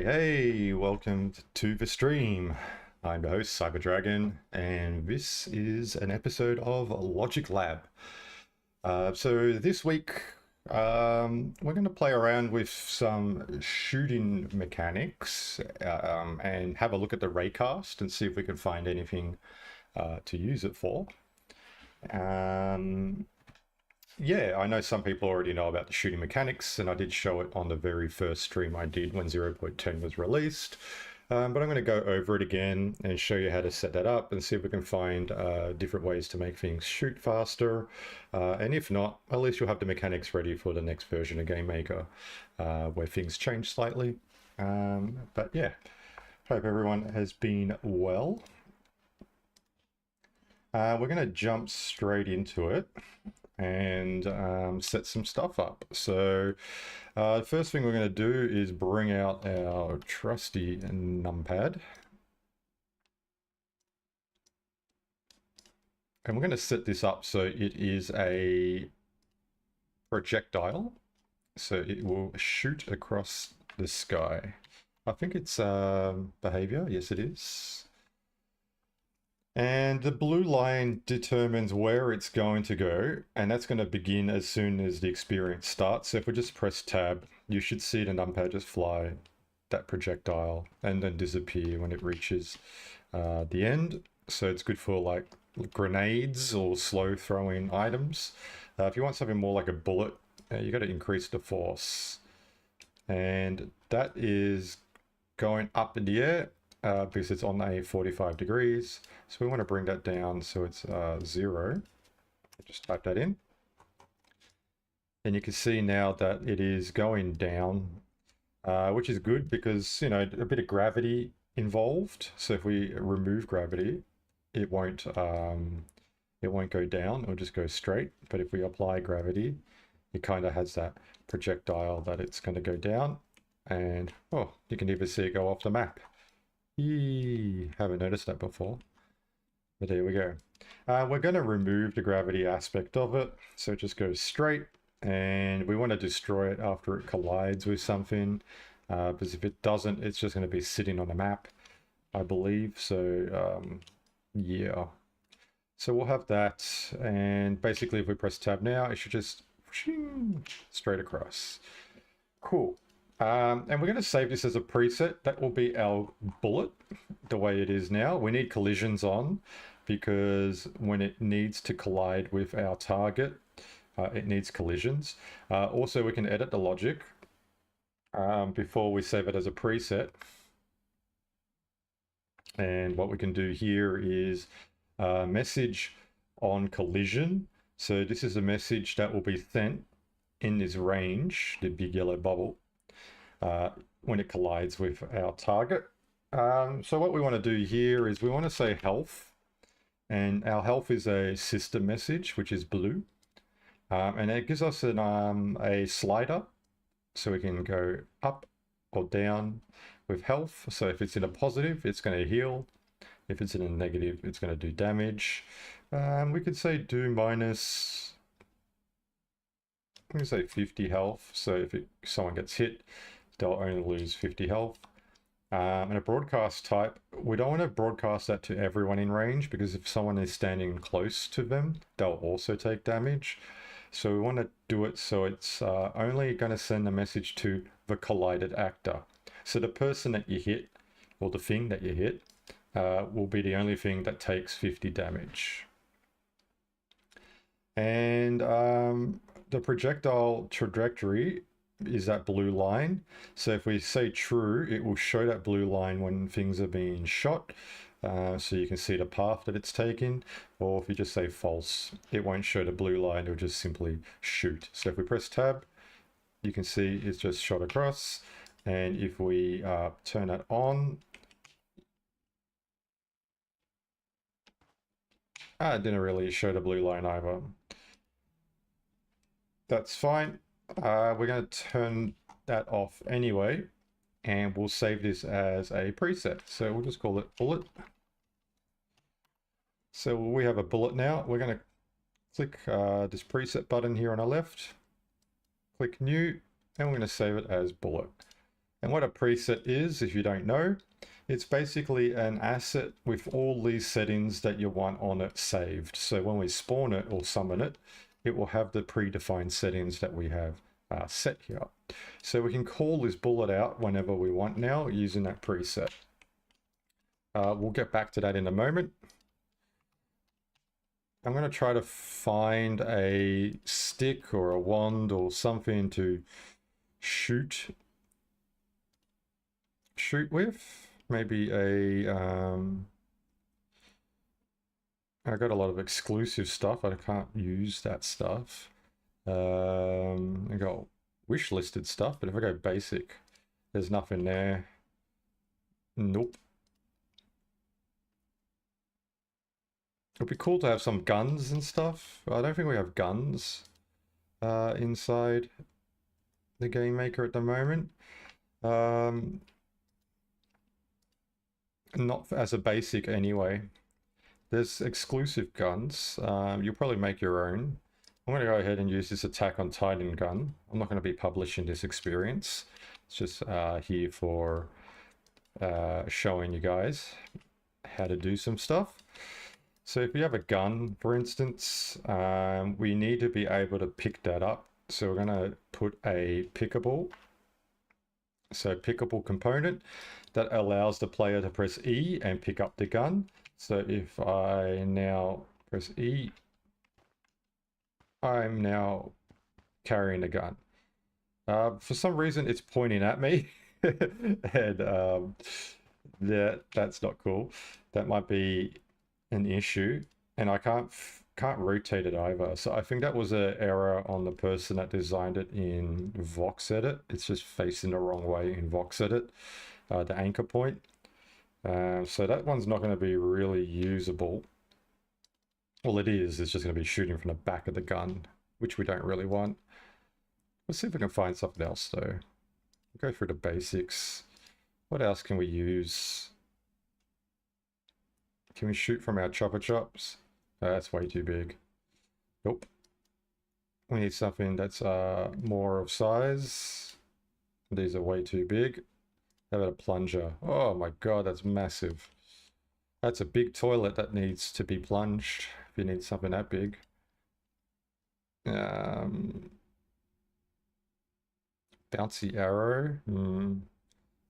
Hey, welcome to the stream. I'm the host, Cyberdragon, and this is an episode of Logic Lab. So this week, we're going to play around with some shooting mechanics and have a look at the raycast and see if we can find anything to use it for. Yeah, I know some people already know about the shooting mechanics, and I did show it on the very first stream I did when 0.10 was released. But I'm going to go over it again and show you how to set that up and see if we can find different ways to make things shoot faster. And if not, at least you'll have the mechanics ready for the next version of Game Maker, where things change slightly. But yeah, hope everyone has been well. We're going to jump straight into it and set some stuff up. So the first thing we're going to do is bring out our trusty numpad. And we're going to set this up so it is a projectile. So it will shoot across the sky. I think it's behavior. Yes, it is. And the blue line determines where it's going to go, and that's going to begin as soon as the experience starts. So if we just press tab, you should see the numpad just fly that projectile and then disappear when it reaches the end. So it's good for like grenades or slow throwing items. If you want something more like a bullet, you got to increase the force. And that is going up in the air. Because it's on a 45 degrees. So we want to bring that down so it's 0. Just type that in. And you can see now that it is going down, which is good because, you know, a bit of gravity involved. So if we remove gravity, it won't go down, it'll just go straight. But if we apply gravity, it kind of has that projectile that it's going to go down. And, oh, you can even see it go off the map. Haven't noticed that before, but there we go. We're going to remove the gravity aspect of it, so it just goes straight, and we want to destroy it after it collides with something, because if it doesn't, it's just going to be sitting on the map, I believe. So yeah, so we'll have that, and basically if we press tab now, it should just straight across. Cool. And we're going to save this as a preset. That will be our bullet, the way it is now. We need collisions on because when it needs to collide with our target, it needs collisions. Also, we can edit the logic before we save it as a preset. And what we can do here is message on collision. So this is a message that will be sent in this range, the big yellow bubble. When it collides with our target. So what we want to do here is we want to say health, and our health is a system message, which is blue, and it gives us a slider, so we can go up or down with health. So if it's in a positive, it's going to heal. If it's in a negative, it's going to do damage. We could say do minus, we can say 50 health, so if someone gets hit, they'll only lose 50 health. And a broadcast type, we don't want to broadcast that to everyone in range, because if someone is standing close to them, they'll also take damage. So we want to do it so it's only going to send a message to the collided actor. So the person that you hit, or the thing that you hit, will be the only thing that takes 50 damage. And the projectile trajectory is that blue line. So if we say true, it will show that blue line when things are being shot. So you can see the path that it's taking. Or if you just say false, it won't show the blue line, it'll just simply shoot. So if we press tab, you can see it's just shot across. And if we turn it on, it didn't really show the blue line either. That's fine. We're going to turn that off anyway, and we'll save this as a preset. So we'll just call it bullet. So we have a bullet now. We're going to click this preset button here on our left, click new, and we're going to save it as bullet. And what a preset is, if you don't know, it's basically an asset with all these settings that you want on it saved. So when we spawn it or summon it, it will have the predefined settings that we have set here. So we can call this bullet out whenever we want now using that preset. We'll get back to that in a moment. I'm going to try to find a stick or a wand or something to shoot with. Maybe a I got a lot of exclusive stuff. I can't use that stuff. I got wish listed stuff, but if I go basic, there's nothing there. Nope. It'd be cool to have some guns and stuff. I don't think we have guns inside the Game Maker at the moment. Not as a basic anyway. There's exclusive guns. You'll probably make your own. I'm going to go ahead and use this Attack on Titan gun. I'm not going to be publishing this experience. It's just here for showing you guys how to do some stuff. So if you have a gun, for instance, we need to be able to pick that up. So we're going to put a pickable. So pickable component that allows the player to press E and pick up the gun. So if I now press E, I'm now carrying a gun. For some reason, it's pointing at me, and that's not cool. That might be an issue, and I can't rotate it either. So I think that was an error on the person that designed it in VoxEdit. It's just facing the wrong way in VoxEdit, the anchor point. So that one's not going to be really usable. Well, it is. It's just going to be shooting from the back of the gun, which we don't really want. Let's see if we can find something else, though. We'll go through the basics. What else can we use? Can we shoot from our chopper chops? That's way too big. Nope. We need something that's more of size. These are way too big. How about a plunger? Oh my god, that's massive. That's a big toilet that needs to be plunged, if you need something that big. Bouncy arrow. I mean,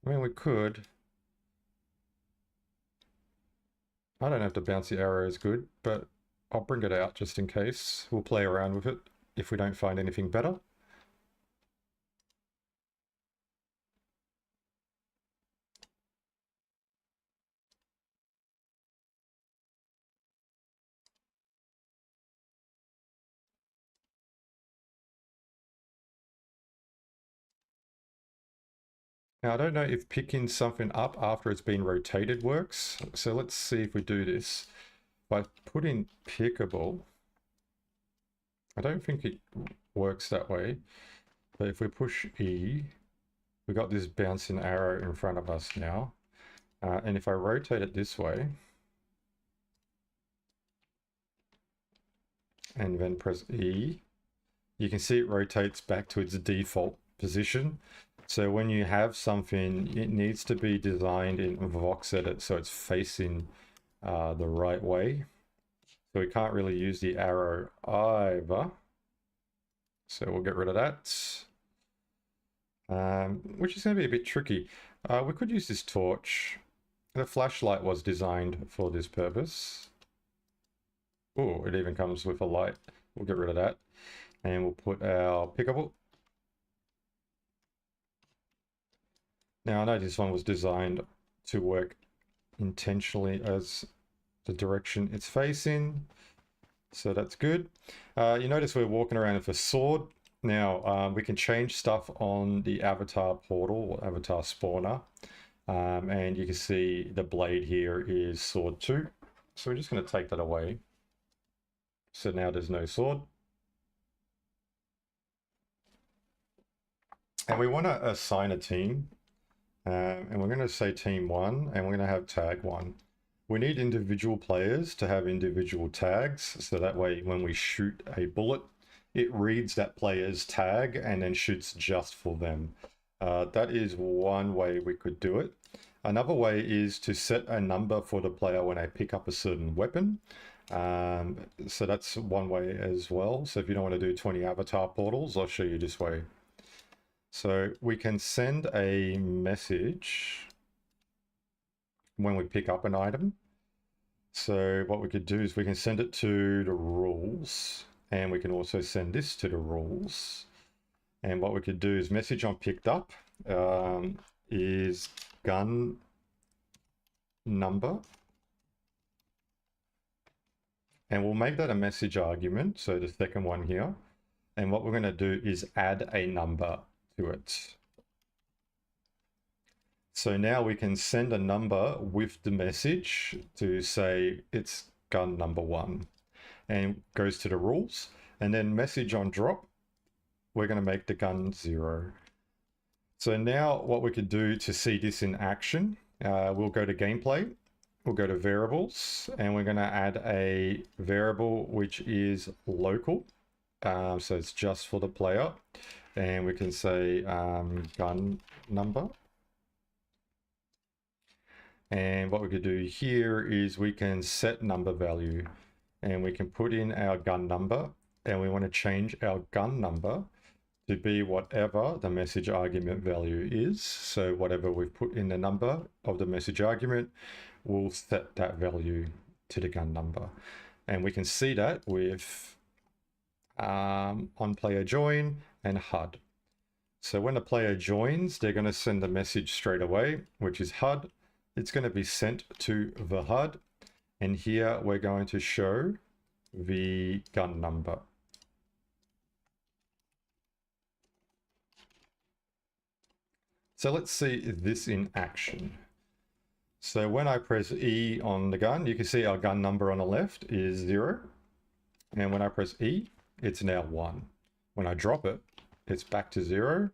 we could. I don't know if the bouncy arrow is good, but I'll bring it out just in case. We'll play around with it if we don't find anything better. Now, I don't know if picking something up after it's been rotated works. So let's see if we do this. By putting pickable, I don't think it works that way. But if we push E, we got this bouncing arrow in front of us now. And if I rotate it this way, and then press E, you can see it rotates back to its default position. So when you have something, it needs to be designed in VoxEdit so it's facing the right way. So we can't really use the arrow either. So we'll get rid of that. Which is going to be a bit tricky. We could use this torch. The flashlight was designed for this purpose. Oh, it even comes with a light. We'll get rid of that. And we'll put our pickable. Now I know this one was designed to work intentionally as the direction it's facing. So that's good. You notice we're walking around with a sword. Now we can change stuff on the avatar portal or avatar spawner. And you can see the blade here is sword 2. So we're just going to take that away. So now there's no sword. And we want to assign a team. And we're going to say team 1 and we're going to have tag 1. We need individual players to have individual tags. So that way when we shoot a bullet, it reads that player's tag and then shoots just for them. That is one way we could do it. Another way is to set a number for the player when they pick up a certain weapon. So that's one way as well. So if you don't want to do 20 avatar portals, I'll show you this way. So we can send a message when we pick up an item. So what we could do is we can send it to the rules, and we can also send this to the rules. And what we could do is message on picked up is gun number. And we'll make that a message argument, so the second one here. And what we're going to do is add a number to it. So now we can send a number with the message to say it's gun number 1, and goes to the rules. And then message on drop, we're going to make the gun 0. So now what we could do to see this in action, we'll go to gameplay, we'll go to variables, and we're going to add a variable which is local. So it's just for the player, and we can say gun number. And what we could do here is we can set number value, and we can put in our gun number, and we want to change our gun number to be whatever the message argument value is. So whatever we've put in the number of the message argument, we'll set that value to the gun number. And we can see that with on player join and HUD. So when the player joins, they're going to send the message straight away, which is HUD. It's going to be sent to the HUD, and here we're going to show the gun number. So let's see this in action. So when I press E on the gun, you can see our gun number on the left is 0. And when I press E, it's now 1. When I drop it, it's back to 0.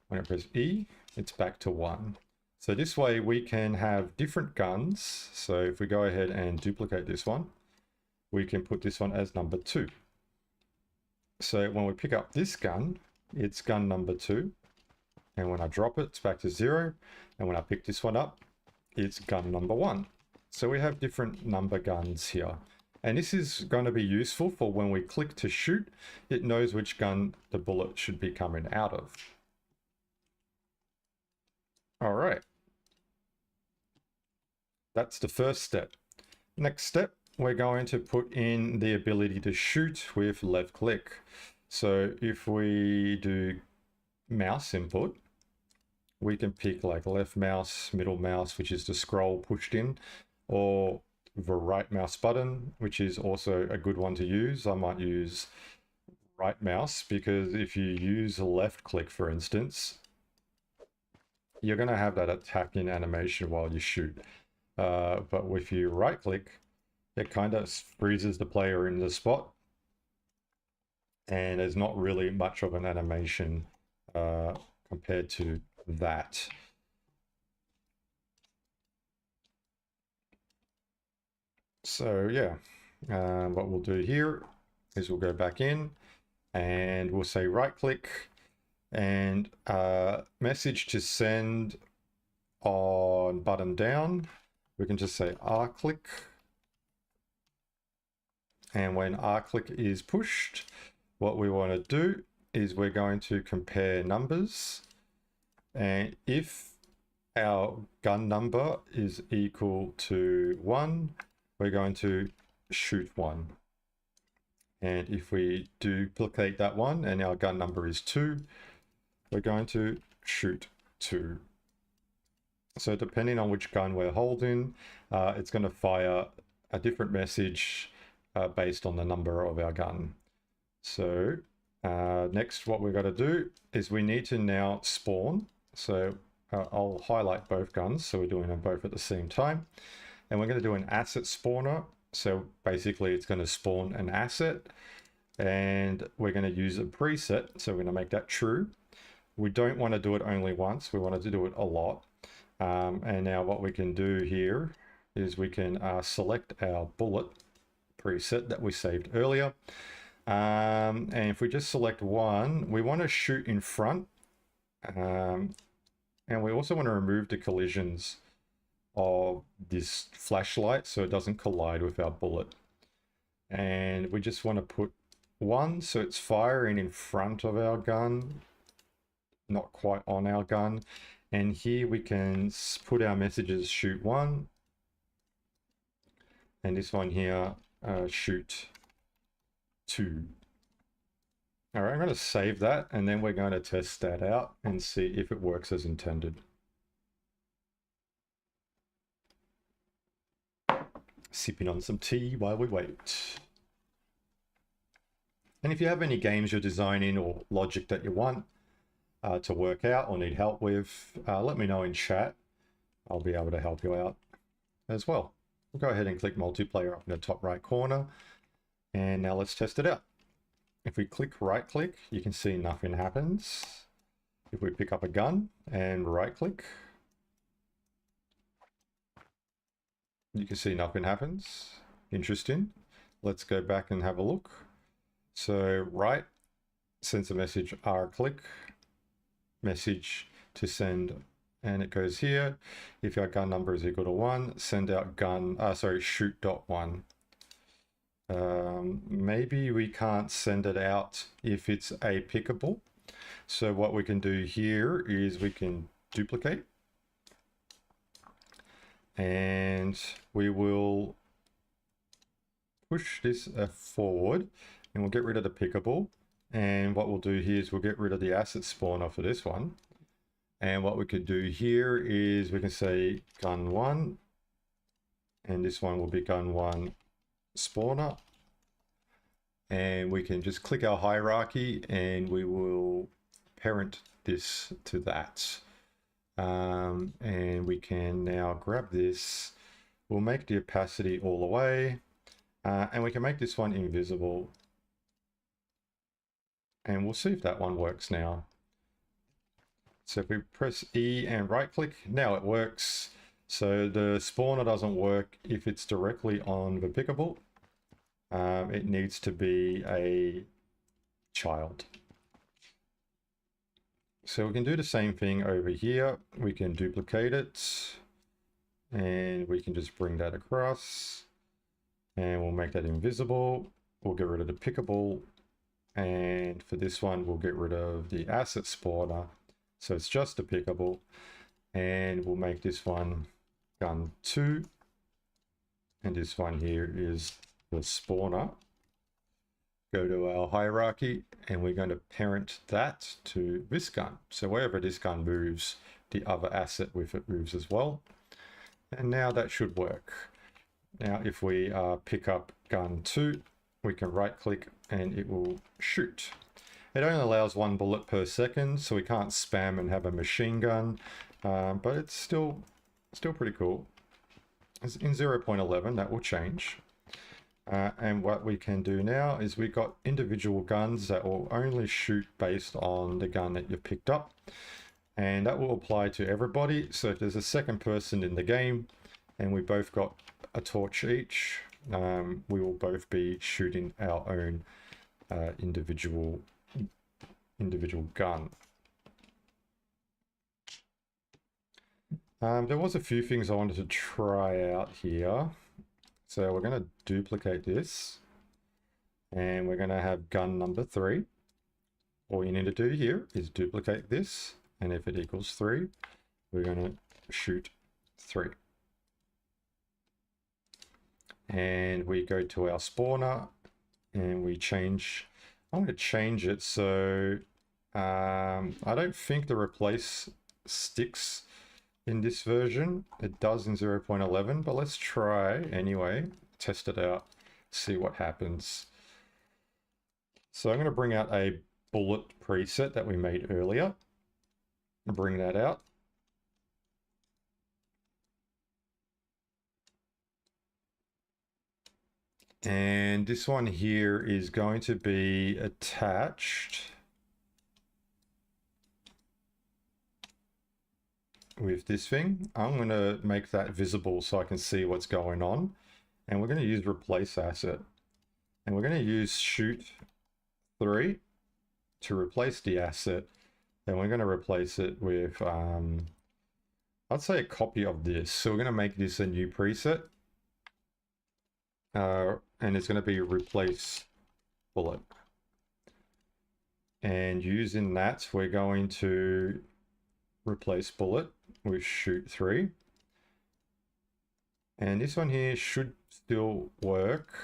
When I press E, it's back to 1. So this way we can have different guns. So if we go ahead and duplicate this one, we can put this one as number 2. So when we pick up this gun, it's gun number 2. And when I drop it, it's back to 0. And when I pick this one up, it's gun number 1. So we have different number guns here. And this is going to be useful for when we click to shoot, it knows which gun the bullet should be coming out of. All right. That's the first step. Next step, we're going to put in the ability to shoot with left click. So if we do mouse input, we can pick like left mouse, middle mouse, which is the scroll pushed in, or the right mouse button, which is also a good one to use. I might use right mouse because if you use left click, for instance, you're going to have that attacking animation while you shoot. But if you right click, it kind of freezes the player in the spot, and there's not really much of an animation compared to that. So yeah, what we'll do here is we'll go back in and we'll say right click and message to send on button down. We can just say R click. And when R click is pushed, what we want to do is we're going to compare numbers. And if our gun number is equal to 1, we're going to shoot 1. And if we duplicate that 1 and our gun number is 2, we're going to shoot 2. So depending on which gun we're holding, it's going to fire a different message based on the number of our gun. So next, what we've got to do is we need to now spawn. So I'll highlight both guns, so we're doing them both at the same time. And we're going to do an asset spawner. So basically it's going to spawn an asset, and we're going to use a preset. So we're going to make that true. We don't want to do it only once. We want to do it a lot. And now what we can do here is we can select our bullet preset that we saved earlier. And if we just select one, we want to shoot in front. And we also want to remove the collisions of this flashlight so it doesn't collide with our bullet. And we just want to put 1 so it's firing in front of our gun, not quite on our gun. And here we can put our messages shoot 1, and this one here shoot 2. All right, I'm going to save that, and then we're going to test that out and see if it works as intended. Sipping on some tea while we wait. And if you have any games you're designing or logic that you want to work out or need help with, let me know in chat. I'll be able to help you out as well. We'll go ahead and click multiplayer up in the top right corner. And now let's test it out. If we click right click, you can see nothing happens. If we pick up a gun and right click, you can see nothing happens. Interesting. Let's go back and have a look. So right sends a message, R click, message to send, and it goes here. If our gun number is equal to 1, send out gun, shoot.1. Maybe we can't send it out if it's a pickable. So what we can do here is we can duplicate, and we will push this forward, and we'll get rid of the pickable. And what we'll do here is we'll get rid of the asset spawner for this one. And what we could do here is we can say gun 1, and this one will be gun 1 spawner. And we can just click our hierarchy and we will parent this to that. And we can now grab this. We'll make the opacity all the way. And we can make this one invisible. And we'll see if that one works now. So if we press E and right click, now it works. So the spawner doesn't work if it's directly on the pickable. It needs to be a child. So we can do the same thing over here. We can duplicate it and we can just bring that across and we'll make that invisible. We'll get rid of the pickable, and for this one we'll get rid of the asset spawner, so it's just a pickable, and we'll make this one gun 2, and this one here is the spawner. Go to our hierarchy and we're going to parent that to this gun. So wherever this gun moves, the other asset with it moves as well. And now that should work. Now if we pick up gun 2, we can right click and it will shoot. It only allows 1 bullet per second, so we can't spam and have a machine gun, but it's still pretty cool. In 0.11 that will change. And what we can do now is we've got individual guns that will only shoot based on the gun that you've picked up, and that will apply to everybody. So if there's a second person in the game and we both got a torch each, we will both be shooting our own individual gun. There was a few things I wanted to try out here. So we're going to duplicate this and we're going to have gun number 3. All you need to do here is duplicate this, and if it equals 3, we're going to shoot 3. And we go to our spawner and we change, I'm going to change it so I don't think the replace sticks in this version. It does in 0.11, but let's try anyway, test it out, see what happens. So I'm going to bring out a bullet preset that we made earlier, bring that out. And this one here is going to be attached with this thing. I'm going to make that visible so I can see what's going on. And we're going to use replace asset. And we're going to use shoot 3 to replace the asset. And we're going to replace it with I'd say a copy of this. So we're going to make this a new preset. And it's going to be replace bullet. And using that, we're going to replace bullet with shoot 3. And this one here should still work.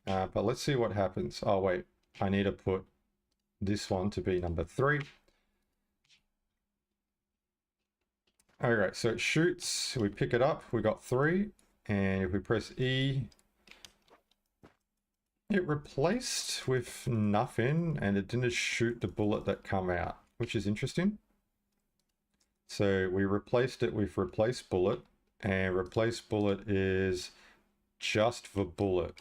But let's see what happens. Oh, wait. I need to put this one to be number 3. All right, so it shoots. We pick it up. We got 3. And if we press E, it replaced with nothing, and it didn't shoot the bullet that come out, which is interesting. So we replaced it with replace bullet, and replace bullet is just for bullet,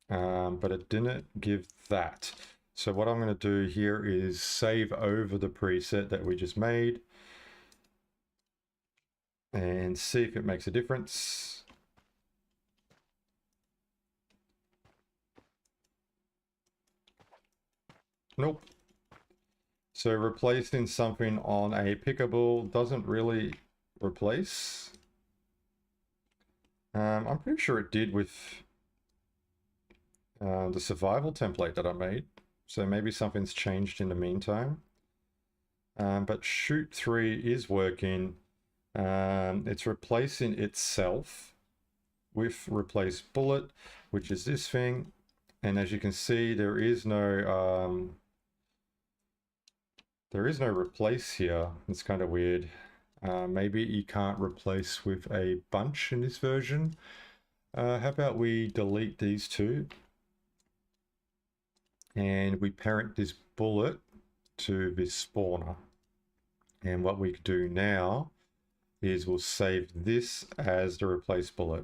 but it didn't give that. So what I'm going to do here is save over the preset that we just made and see if it makes a difference. Nope. So replacing something on a pickable doesn't really replace. I'm pretty sure it did with the survival template that I made. So maybe something's changed in the meantime. But shoot 3 is working. It's replacing itself with replace bullet, which is this thing. And as you can see, there is no replace here. It's kind of weird. Maybe you can't replace with a bunch in this version. How about we delete these two and we parent this bullet to this spawner. And what we do now is we'll save this as the replace bullet.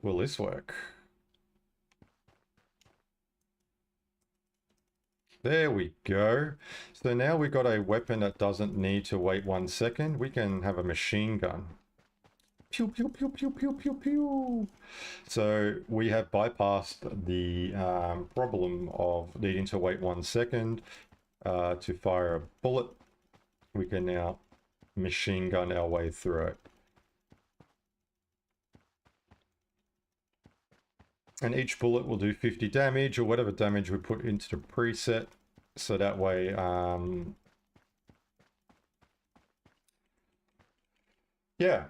Will this work? There we go. So now we've got a weapon that doesn't need to wait 1 second. We can have a machine gun. Pew, pew, pew, pew, pew, pew, pew. So we have bypassed the problem of needing to wait 1 second to fire a bullet. We can now machine gun our way through it. And each bullet will do 50 damage or whatever damage we put into the preset. So that way, yeah.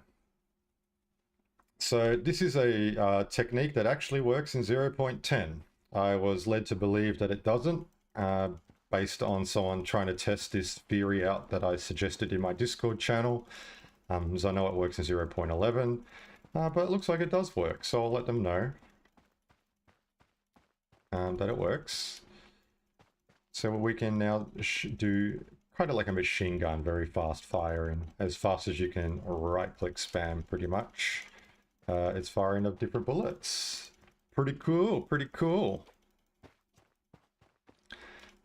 So this is a technique that actually works in 0.10. I was led to believe that it doesn't, based on someone trying to test this theory out that I suggested in my Discord channel. So I know it works in 0.11, but it looks like it does work. So I'll let them know that it works. So we can now do kind of like a machine gun, very fast firing, as fast as you can right click spam pretty much. It's firing up different bullets. Pretty cool, pretty cool.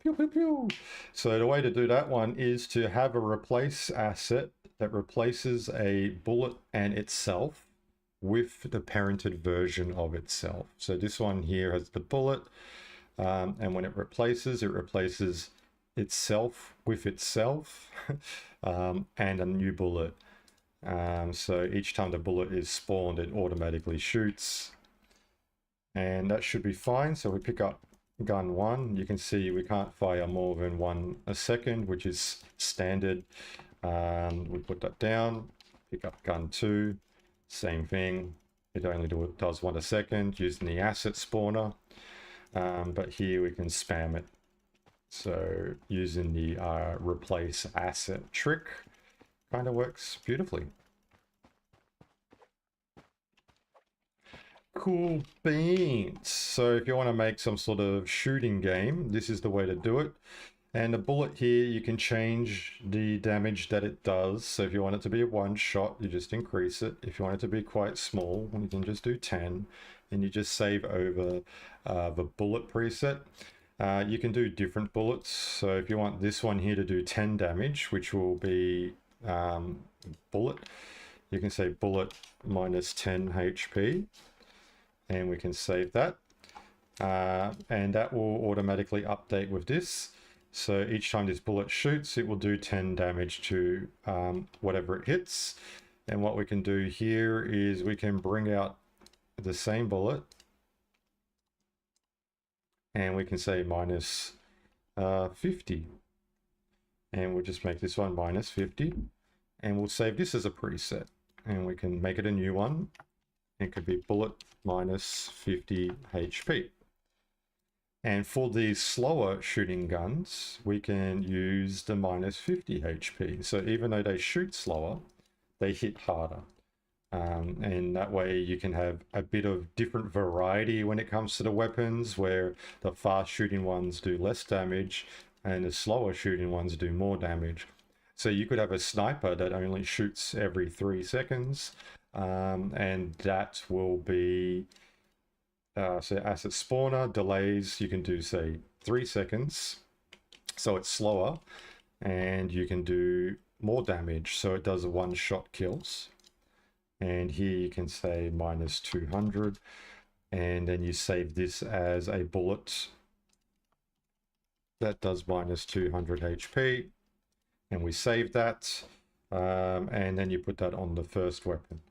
Pew, pew, pew. So the way to do that one is to have a replace asset that replaces a bullet and itself with the parented version of itself. So this one here has the bullet, and when it replaces itself with itself and a new bullet. So each time the bullet is spawned, it automatically shoots, and that should be fine. So we pick up gun 1. You can see we can't fire more than 1 a second, which is standard. We put that down, pick up gun 2. Same thing, it only does 1 a second using the asset spawner, but here we can spam it. So using the replace asset trick kind of works beautifully. Cool beans. So if you want to make some sort of shooting game, this is the way to do it. And the bullet here, you can change the damage that it does. So if you want it to be a 1 shot, you just increase it. If you want it to be quite small, you can just do 10, and you just save over the bullet preset. You can do different bullets. So if you want this one here to do 10 damage, which will be bullet, you can say bullet minus 10 HP, and we can save that. And that will automatically update with this. So each time this bullet shoots, it will do 10 damage to whatever it hits. And what we can do here is we can bring out the same bullet and we can say minus 50. And we'll just make this one minus 50. And we'll save this as a preset. And we can make it a new one. It could be bullet minus 50 HP. And for these slower shooting guns, we can use the minus 50 HP. So even though they shoot slower, they hit harder. And that way you can have a bit of different variety when it comes to the weapons, where the fast shooting ones do less damage and the slower shooting ones do more damage. So you could have a sniper that only shoots every 3 seconds, and that will be so asset spawner delays. You can do, say, 3 seconds, so it's slower, and you can do more damage, so it does one-shot kills. And here you can say minus 200, and then you save this as a bullet that does minus 200 HP, and we save that, and then you put that on the first weapon.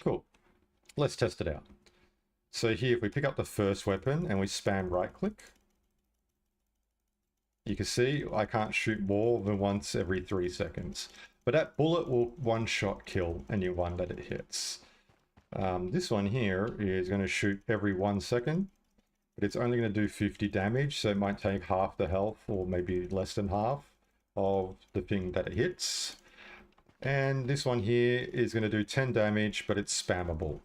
Cool. Let's test it out. So here, if we pick up the first weapon and we spam right click, you can see I can't shoot more than once every 3 seconds. But that bullet will one-shot kill anyone that it hits. This one here is going to shoot every 1 second, but it's only going to do 50 damage, so it might take half the health, or maybe less than half of the thing that it hits. And this one here is going to do 10 damage, but it's spammable.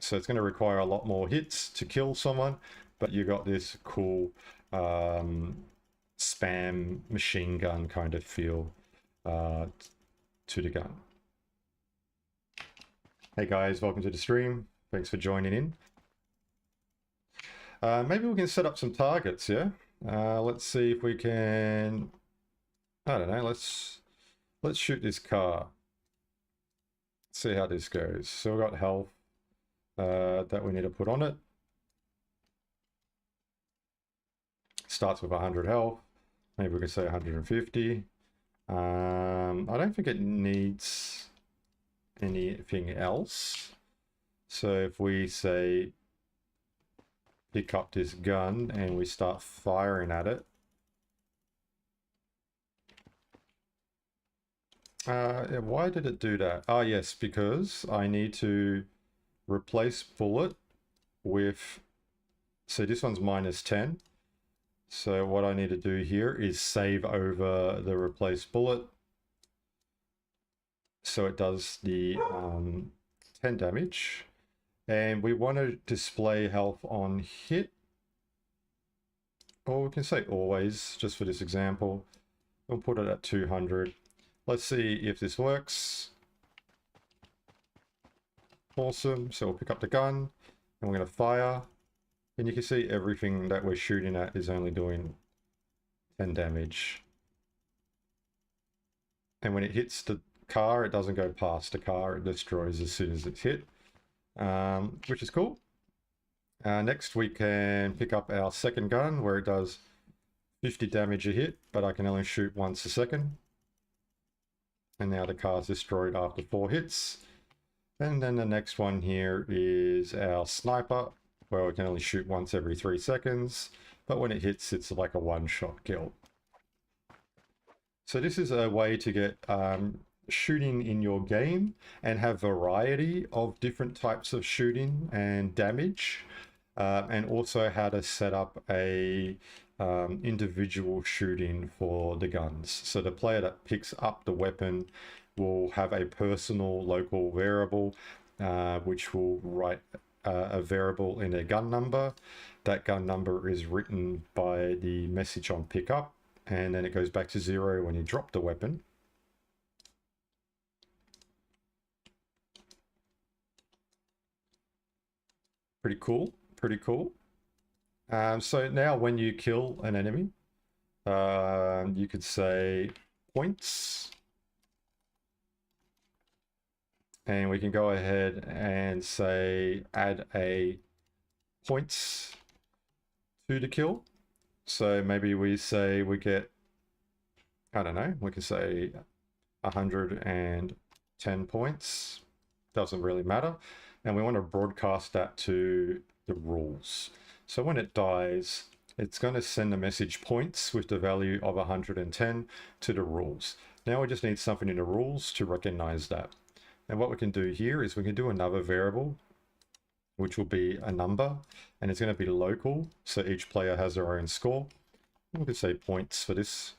So it's going to require a lot more hits to kill someone, but you got this cool spam machine gun kind of feel to the gun. Hey guys, welcome to the stream. Thanks for joining in. Maybe we can set up some targets, yeah? Let's see if we can, I don't know, let's shoot this car. See how this goes. So we've got health that we need to put on it. Starts with 100 health. Maybe we can say 150. I don't think it needs anything else. So if we say pick up this gun and we start firing at it. Why did it do that? Ah, yes, because I need to replace bullet with, so this one's minus 10. So what I need to do here is save over the replace bullet. So it does the 10 damage. And we want to display health on hit. Or we can say always, just for this example. We'll put it at 200. Let's see if this works. Awesome. So we'll pick up the gun and we're going to fire. And you can see everything that we're shooting at is only doing 10 damage. And when it hits the car, it doesn't go past the car. It destroys as soon as it's hit, which is cool. Next, we can pick up our second gun where it does 50 damage a hit, but I can only shoot once a second. And now the car's destroyed after 4 hits. And then the next one here is our sniper, where we can only shoot once every 3 seconds, but when it hits, it's like a one-shot kill. So this is a way to get shooting in your game and have variety of different types of shooting and damage, and also how to set up a individual shooting for the guns. So the player that picks up the weapon will have a personal local variable, which will write a variable in a gun number. That gun number is written by the message on pickup, and then it goes back to 0 when you drop the weapon. Pretty cool, pretty cool. So now when you kill an enemy, you could say points. And we can go ahead and say add a points to the kill. So maybe we say we get, I don't know, we can say 110 points. Doesn't really matter. And we want to broadcast that to the rules. So when it dies, it's going to send a message points with the value of 110 to the rules. Now we just need something in the rules to recognize that. And what we can do here is we can do another variable, which will be a number, and it's going to be local. So each player has their own score. We could say points for this.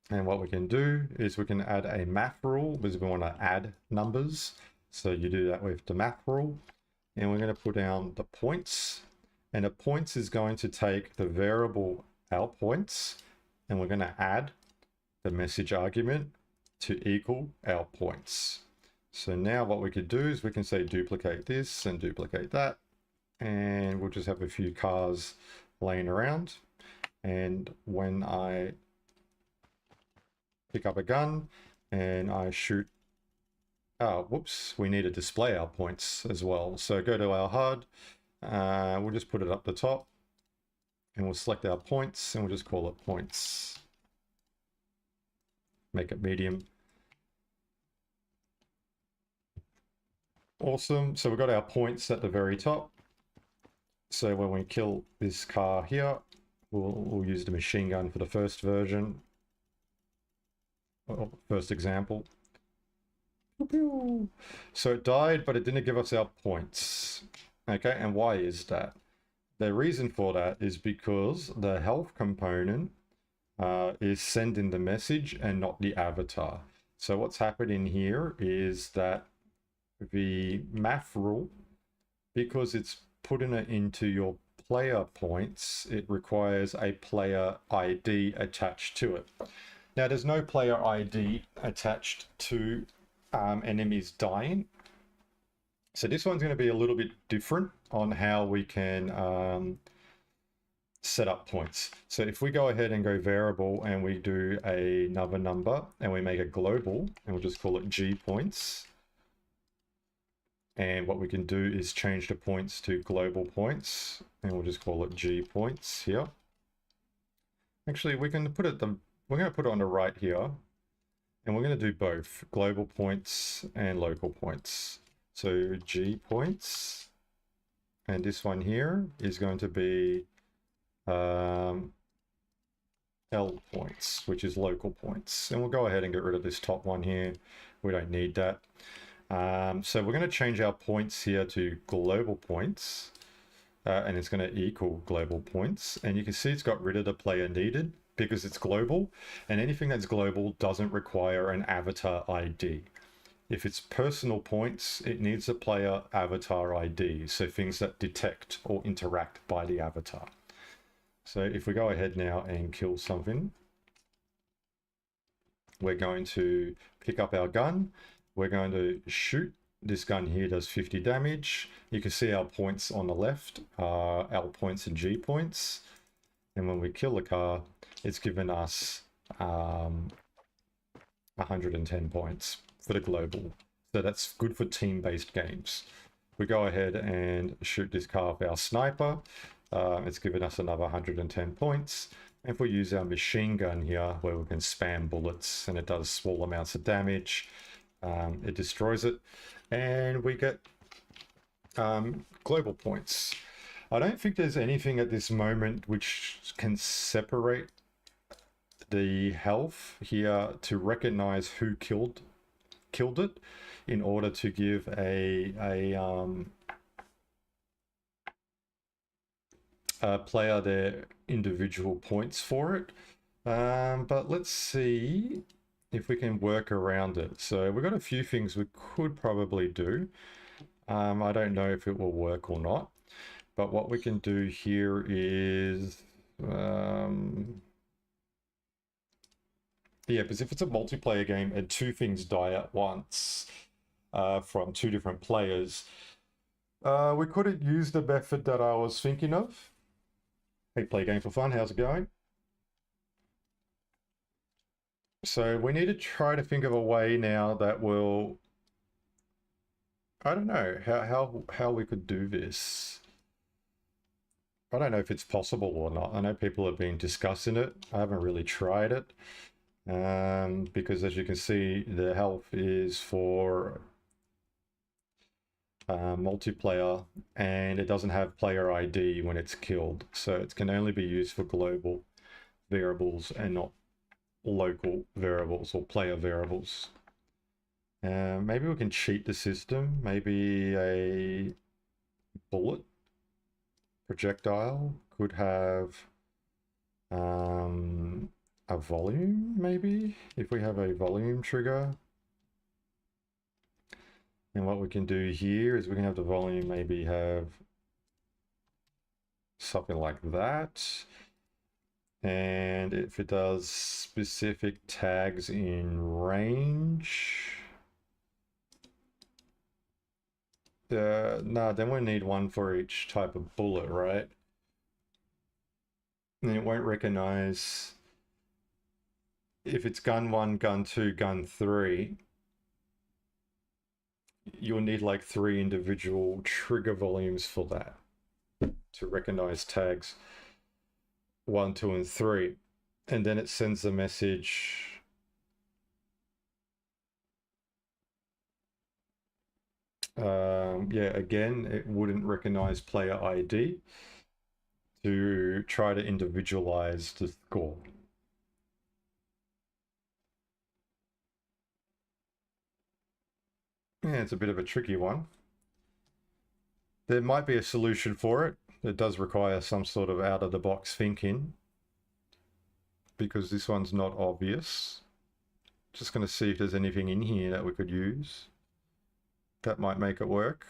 And what we can do is we can add a math rule because we want to add numbers. So you do that with the math rule. And we're going to put down the points. And the points is going to take the variable our points. And we're going to add the message argument to equal our points. So now what we could do is we can say duplicate this and duplicate that. And we'll just have a few cars laying around. And when I pick up a gun and I shoot, oh, whoops, we need to display our points as well. So go to our HUD, we'll just put it up the top and we'll select our points and we'll just call it points. Make it medium. Awesome, so we've got our points at the very top. So when we kill this car here, we'll use the machine gun for the first version. First example. So it died, but it didn't give us our points. Okay, and why is that? The reason for that is because the health component is sending the message and not the avatar. So what's happening here is that the math rule, because it's putting it into your player points, it requires a player ID attached to it. Now, there's no player ID attached to enemies dying. So this one's going to be a little bit different on how we can set up points. So if we go ahead and go variable and we do another number and we make it global and we'll just call it G points. And what we can do is change the points to global points and we'll just call it G points here. Actually, we can put it we're going to put it on the right here, and we're going to do both global points and local points. So G points, and this one here is going to be L points, which is local points. And we'll go ahead and get rid of this top one here. We don't need that. So we're going to change our points here to global points, and it's going to equal global points. And you can see it's got rid of the player needed, because it's global, and anything that's global doesn't require an avatar ID. If it's personal points, it needs a player avatar ID, so things that detect or interact by the avatar. So if we go ahead now and kill something, we're going to pick up our gun, we're going to shoot. This gun here does 50 damage. You can see our points on the left are L points and G points. And when we kill the car, it's given us 110 points for the global. So that's good for team-based games. We go ahead and shoot this car with our sniper. It's given us another 110 points. And if we use our machine gun here, where we can spam bullets and it does small amounts of damage, it destroys it. And we get global points. I don't think there's anything at this moment which can separate the health here to recognize who killed it in order to give a player their individual points for it. But let's see if we can work around it. So we've got a few things we could probably do. I don't know if it will work or not. But what we can do here is, yeah, because if it's a multiplayer game and two things die at once from two different players, we couldn't use the method that I was thinking of. Hey, Play Game for Fun, how's it going? So we need to try to think of a way now that will, I don't know how we could do this. I don't know if it's possible or not. I know people have been discussing it. I haven't really tried it. Because as you can see, the health is for multiplayer, and it doesn't have player ID when it's killed. So it can only be used for global variables and not local variables or player variables. Maybe we can cheat the system. Maybe a bullet projectile could have a volume, maybe, if we have a volume trigger. And what we can do here is we can have the volume maybe have something like that. And if it does specific tags in range, no, then we need one for each type of bullet, right? And it won't recognize if it's gun 1, gun 2, gun 3. You'll need like 3 individual trigger volumes for that to recognize tags 1, 2, and 3. And then it sends a message. Yeah, again, it wouldn't recognize player ID to try to individualize the score. Yeah, it's a bit of a tricky one. There might be a solution for it. It does require some sort of out-of-the-box thinking, because this one's not obvious. Just going to see if there's anything in here that we could use that might make it work.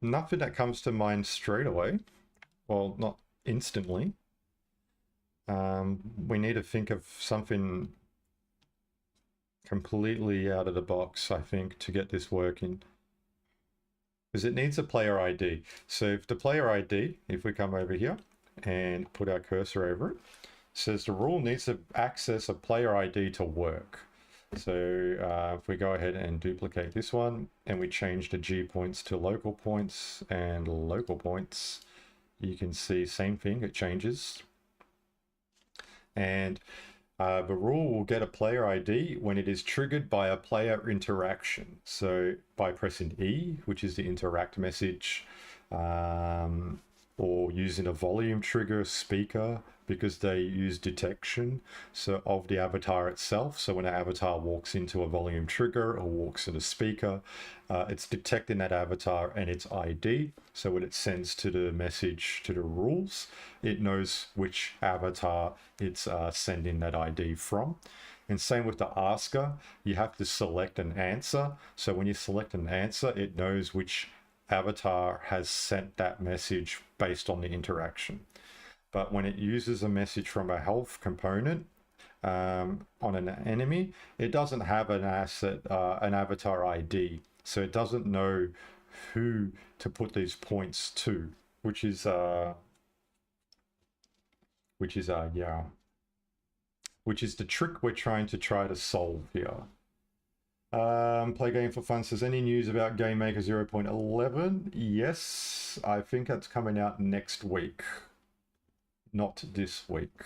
Nothing that comes to mind straight away. Well, not instantly. We need to think of something completely out of the box, I think, to get this working. Because it needs a player ID. So if the player ID, if we come over here and put our cursor over it, says the rule needs to access a player ID to work. So if we go ahead and duplicate this one and we change the G points to local points and local points, you can see same thing, it changes. And the rule will get a player ID when it is triggered by a player interaction. So by pressing E, which is the interact message, or using a volume trigger speaker, because they use detection of the avatar itself. So when an avatar walks into a volume trigger or walks in a speaker, it's detecting that avatar and its ID. So when it sends to the message to the rules, it knows which avatar it's sending that ID from. And same with the asker, you have to select an answer. So when you select an answer, it knows which avatar has sent that message based on the interaction. But when it uses a message from a health component on an enemy, it doesn't have an avatar ID. So it doesn't know who to put these points to, which is the trick we're trying to solve here. Play game for fun says, any news about Game Maker 0.11? Yes, I think that's coming out next week. Not this week.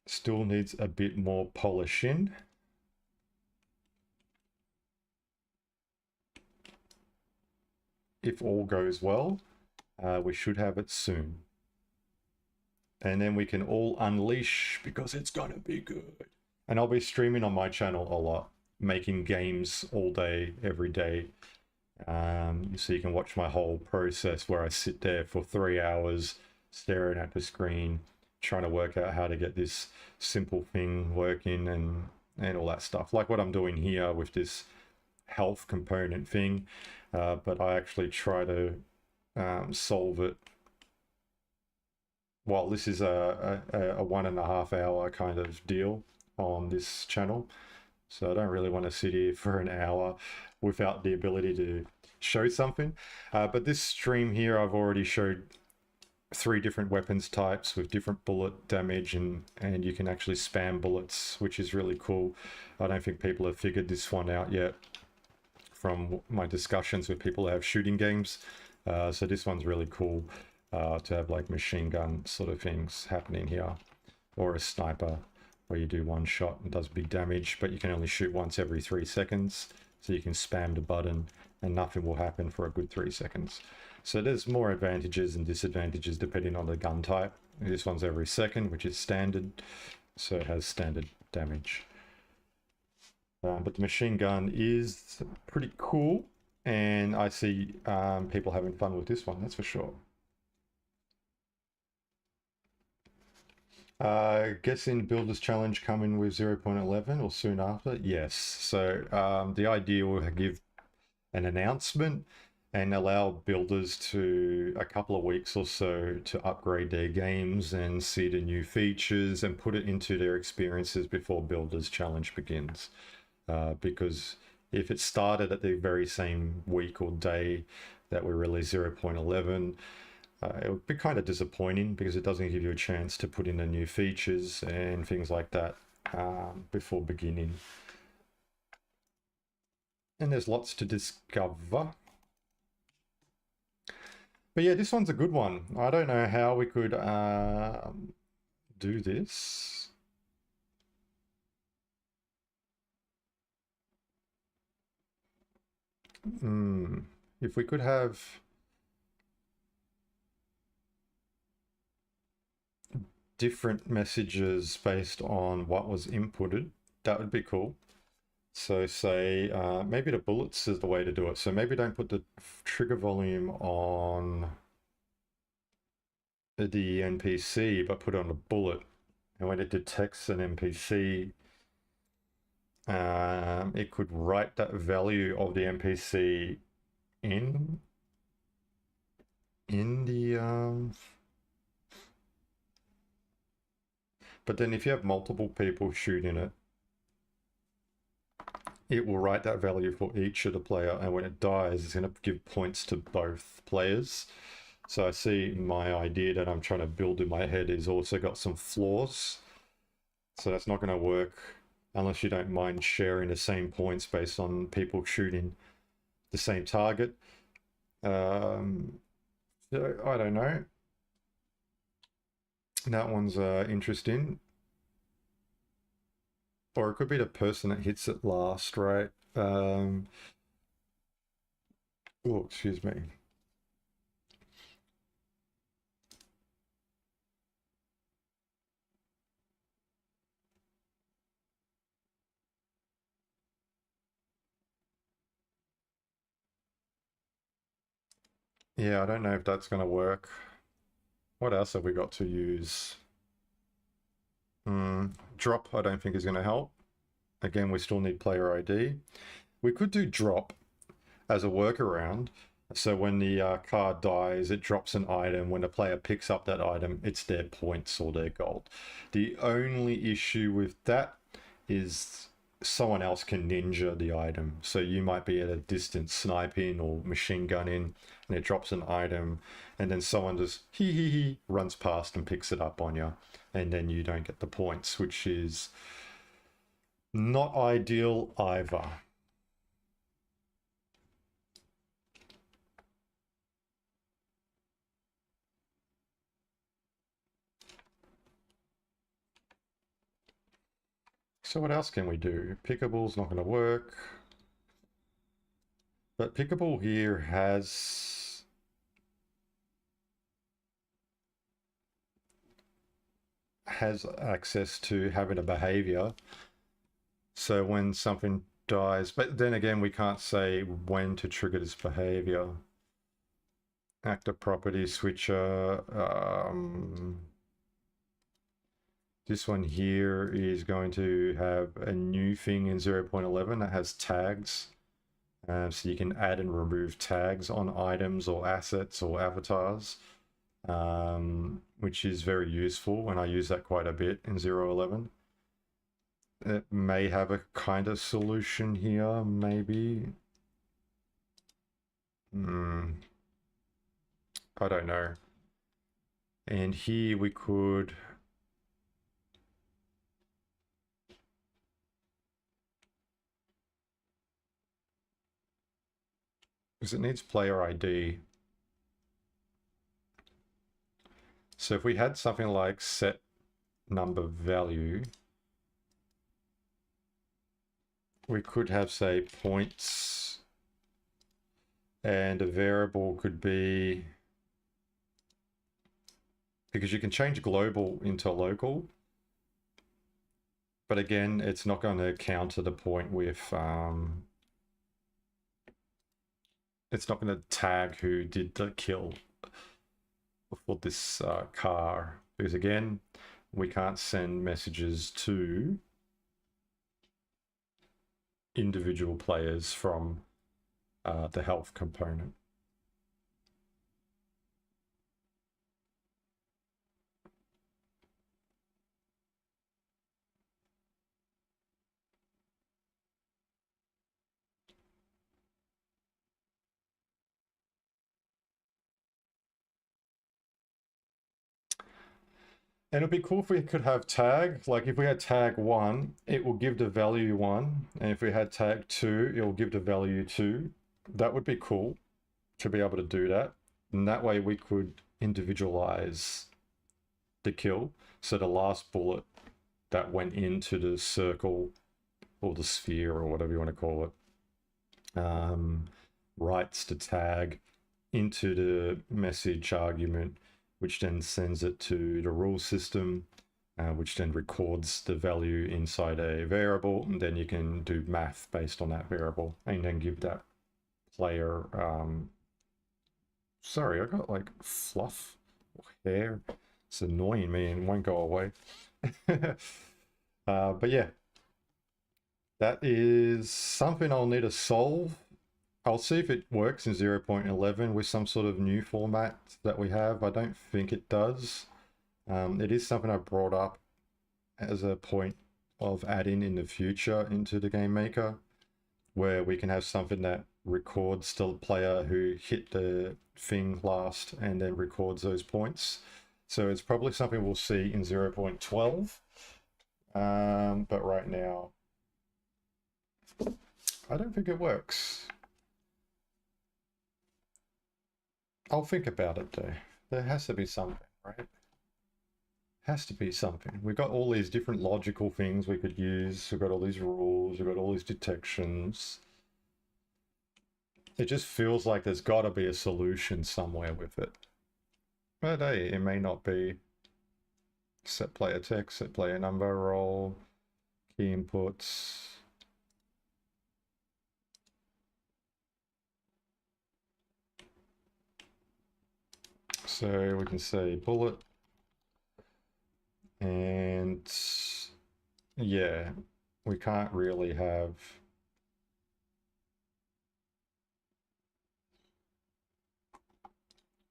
Still needs a bit more polishing. If all goes well, we should have it soon. And then we can all unleash, because it's gonna be good. And I'll be streaming on my channel a lot, making games all day, every day. So you can watch my whole process where I sit there for 3 hours staring at the screen, trying to work out how to get this simple thing working and all that stuff. Like what I'm doing here with this health component thing, but I actually try to solve it well, this is a 1.5 hour kind of deal on this channel. So I don't really want to sit here for an hour without the ability to show something. But this stream here, I've already showed 3 different weapons types with different bullet damage, and you can actually spam bullets, which is really cool. I don't think people have figured this one out yet from my discussions with people who have shooting games. So this one's really cool to have like machine gun sort of things happening here, or a sniper where you do one shot and does big damage, but you can only shoot once every 3 seconds. So you can spam the button and nothing will happen for a good 3 seconds. So there's more advantages and disadvantages depending on the gun type. This one's every second, which is standard, so it has standard damage. But the machine gun is pretty cool, and I see people having fun with this one, that's for sure. Guessing Builders Challenge coming with 0.11 or soon after? Yes. So the idea will give an announcement and allow builders to a couple of weeks or so to upgrade their games and see the new features and put it into their experiences before Builders Challenge begins. Because if it started at the very same week or day that we release 0.11, it would be kind of disappointing because it doesn't give you a chance to put in the new features and things like that before beginning. And there's lots to discover. But yeah, this one's a good one. I don't know how we could do this. If we could have different messages based on what was inputted, that would be cool. So say maybe the bullets is the way to do it. So maybe don't put the trigger volume on the NPC, but put it on the bullet. And when it detects an NPC, it could write that value of the NPC in the but then if you have multiple people shooting it, it will write that value for each of the player, and when it dies, it's going to give points to both players. So I see my idea that I'm trying to build in my head is also got some flaws. So that's not going to work unless you don't mind sharing the same points based on people shooting the same target. So I don't know. That one's interesting. Or it could be the person that hits it last, right? Oh, excuse me. Yeah, I don't know if that's going to work. What else have we got to use? Drop, I don't think is going to help. Again, we still need player ID. We could do drop as a workaround. So when the card dies, it drops an item. When the player picks up that item, it's their points or their gold. The only issue with that is someone else can ninja the item. So you might be at a distance sniping or machine gunning, and it drops an item, and then someone just runs past and picks it up on you, and then you don't get the points, which is not ideal either. So what else can we do? Pickable's not going to work. But Pickable here has access to having a behavior. So when something dies, but then again, we can't say when to trigger this behavior. Active property switcher. This one here is going to have a new thing in 0.11 that has tags. So you can add and remove tags on items or assets or avatars. which is very useful, and I use that quite a bit in 0.11. It may have a kind of solution here, maybe. I don't know. And here we could... because it needs player ID. So if we had something like set number value, we could have, say, points, and a variable could be, because you can change global into local, but again, it's not going to counter the point with, it's not going to tag who did the kill for this car, because again, we can't send messages to individual players from the health component. And it'd be cool if we could have tag, like if we had tag 1, it will give the value 1, and if we had tag 2, it will give the value 2. That would be cool to be able to do that. And that way we could individualize the kill. So the last bullet that went into the circle or the sphere or whatever you want to call it, writes the tag into the message argument, which then sends it to the rule system, which then records the value inside a variable, and then you can do math based on that variable, and then give that player... sorry, I got like fluff or hair. It's annoying me and won't go away. But yeah, that is something I'll need to solve. I'll see if it works in 0.11 with some sort of new format that we have. I don't think it does. It is something I brought up as a point of adding in the future into the Game Maker, where we can have something that records the player who hit the thing last and then records those points. So it's probably something we'll see in 0.12. But right now, I don't think it works. I'll think about it though. There has to be something, right? Has to be something. We've got all these different logical things we could use. We've got all these rules. We've got all these detections. It just feels like there's got to be a solution somewhere with it. But hey, it may not be. Set player text, set player number, role, key inputs. So we can say bullet. And yeah, we can't really have...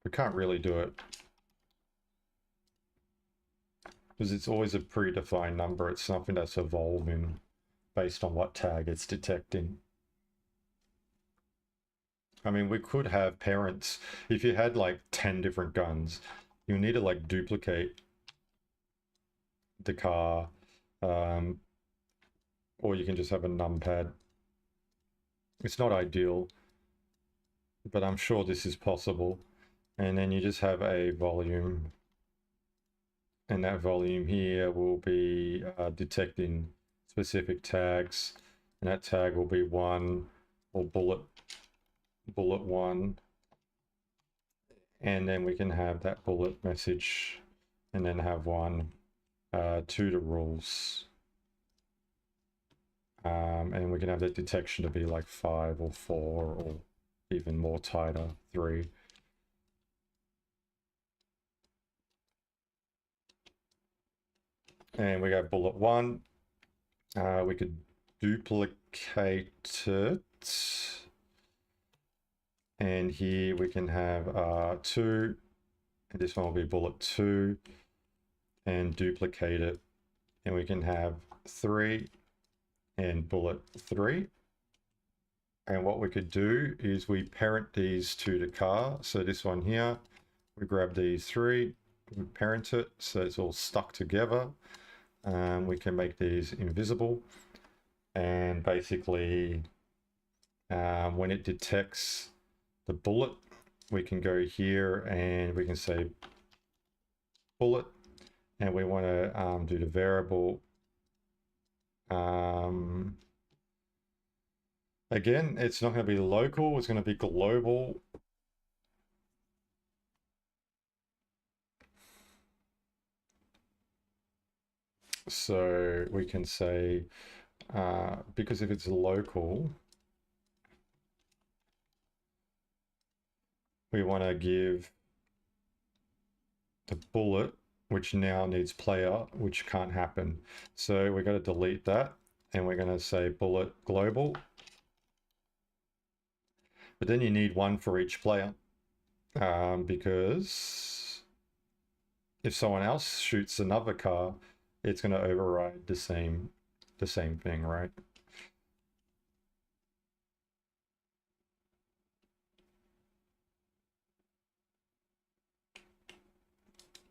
we can't really do it, because it's always a predefined number. It's something that's evolving based on what tag it's detecting. I mean, we could have parents. If you had like 10 different guns, you need to like duplicate the car, or you can just have a numpad. It's not ideal, but I'm sure this is possible. And then you just have a volume, and that volume here will be detecting specific tags, and that tag will be 1 or bullet 1, and then we can have that bullet message, and then have 1 to the rules, and we can have that detection to be like 5 or 4 or even more tighter, 3. And we got bullet 1. We could duplicate it. And here we can have 2. And this one will be bullet 2 and duplicate it. And we can have 3 and bullet 3. And what we could do is we parent these to the car. So this one here, we grab these 3, we parent it so it's all stuck together. We can make these invisible. And basically, when it detects the bullet, we can go here and we can say bullet, and we want to do the variable. Again, it's not going to be local, it's going to be global. So we can say, because if it's local, we want to give the bullet, which now needs player, which can't happen. So we're going to delete that, and we're going to say bullet global. But then you need one for each player, because if someone else shoots another car, it's going to override the same thing, right?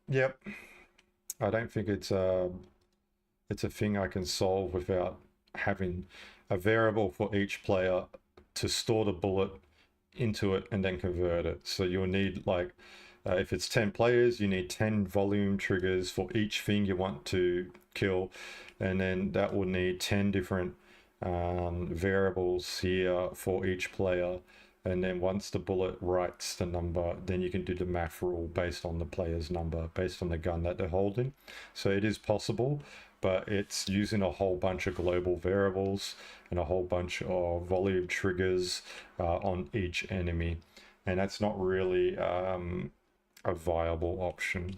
Yep. I don't think it's a thing I can solve without having a variable for each player to store the bullet into it and then convert it. So you'll need, like, if it's 10 players, you need 10 volume triggers for each thing you want to kill, and then that will need 10 different variables here for each player. And then once the bullet writes the number, then you can do the math rule based on the player's number, based on the gun that they're holding. So it is possible, but it's using a whole bunch of global variables and a whole bunch of volume triggers on each enemy. And that's not really a viable option.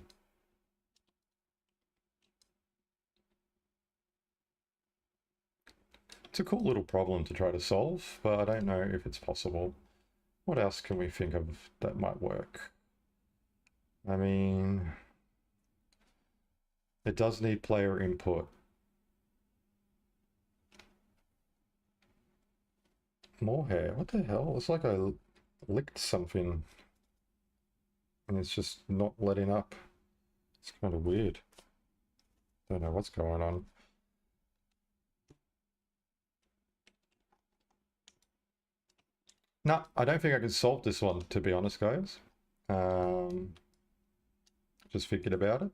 It's a cool little problem to try to solve, but I don't know if it's possible. What else can we think of that might work? I mean, it does need player input. More hair? What the hell? It's like I licked something and it's just not letting up. It's kind of weird. Don't know what's going on. No, I don't think I can solve this one, to be honest, guys. Just thinking about it.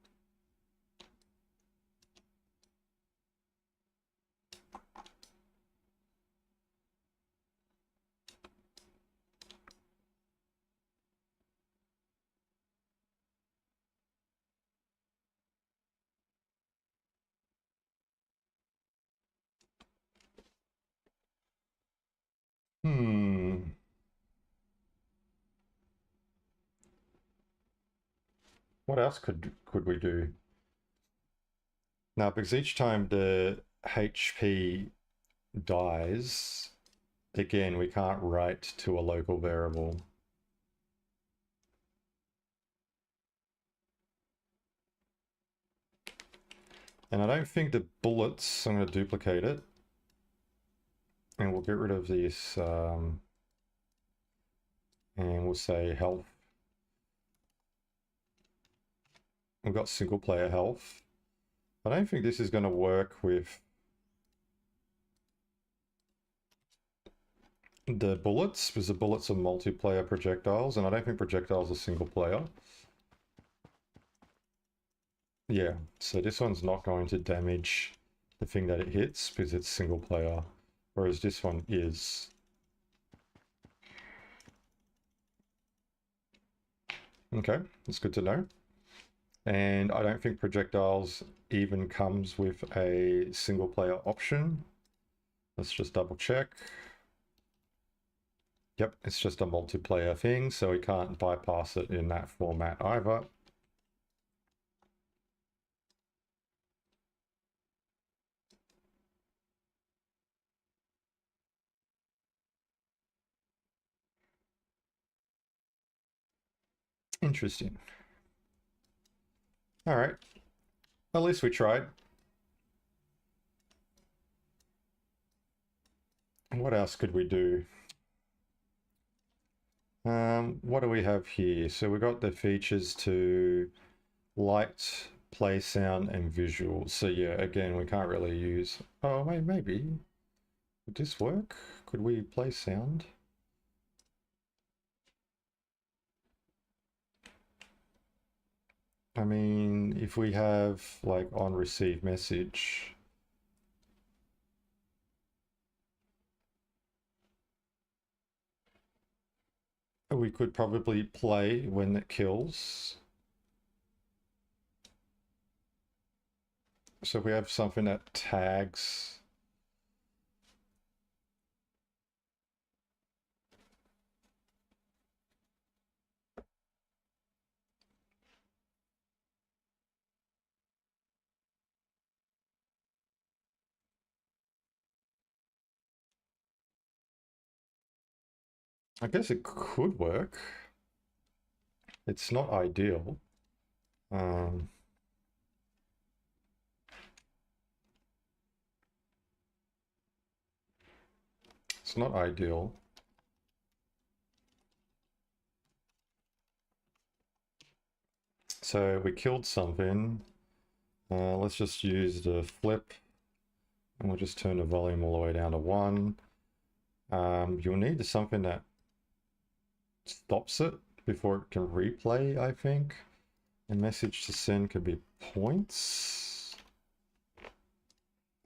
What else could we do? Now, because each time the HP dies, again, we can't write to a local variable. And I don't think the bullets, I'm going to duplicate it. And we'll get rid of this, and we'll say health. We've got single player health. I don't think this is going to work with the bullets, because the bullets are multiplayer projectiles, and I don't think projectiles are single player. Yeah, so this one's not going to damage the thing that it hits because it's single player, whereas this one is. Okay, that's good to know. And I don't think projectiles even comes with a single player option. Let's just double check. Yep, it's just a multiplayer thing, so we can't bypass it in that format either. Interesting. All right. At least we tried. What else could we do? What do we have here? So we got the features to light, play, sound, and visual. So yeah, again, we can't really use... Oh, wait, maybe. Would this work? Could we play sound? I mean, if we have like on receive message, we could probably play when it kills. So if we have something that tags, I guess it could work. It's not ideal. It's not ideal. So we killed something. Let's just use the flip, and we'll just turn the volume all the way down to 1. You'll need something that stops it before it can replay, I think. And message to send could be points.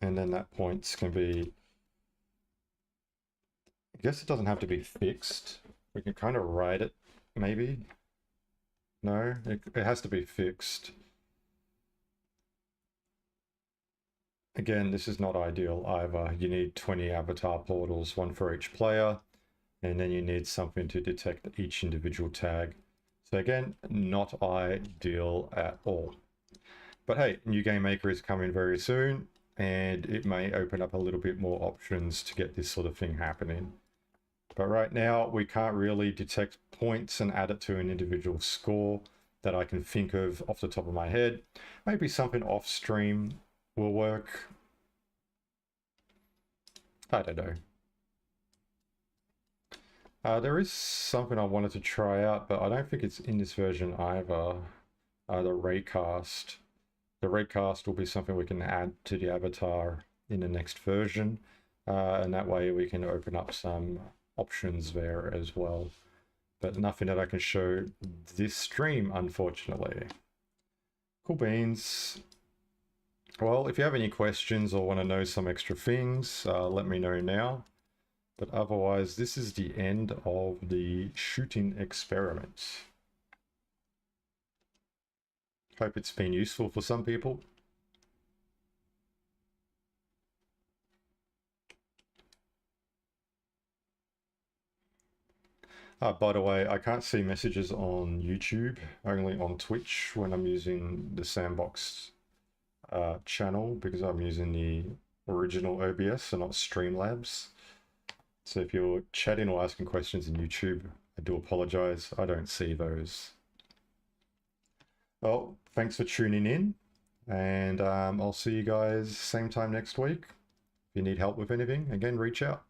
And then that points can be... I guess it doesn't have to be fixed. We can kind of write it, maybe. No, it has to be fixed. Again, this is not ideal either. You need 20 avatar portals, one for each player, and then you need something to detect each individual tag. So again, not ideal at all. But hey, New Game Maker is coming very soon, and it may open up a little bit more options to get this sort of thing happening. But right now, we can't really detect points and add it to an individual score that I can think of off the top of my head. Maybe something off stream will work. I don't know. There is something I wanted to try out, but I don't think it's in this version either. The raycast. The raycast will be something we can add to the avatar in the next version. And that way we can open up some options there as well. But nothing that I can show this stream, unfortunately. Cool beans. Well, if you have any questions or want to know some extra things, let me know now. But otherwise, this is the end of the shooting experiment. Hope it's been useful for some people. By the way, I can't see messages on YouTube, only on Twitch when I'm using the Sandbox channel, because I'm using the original OBS and not Streamlabs. So if you're chatting or asking questions in YouTube, I do apologize. I don't see those. Well, thanks for tuning in, and I'll see you guys same time next week. If you need help with anything, again, reach out.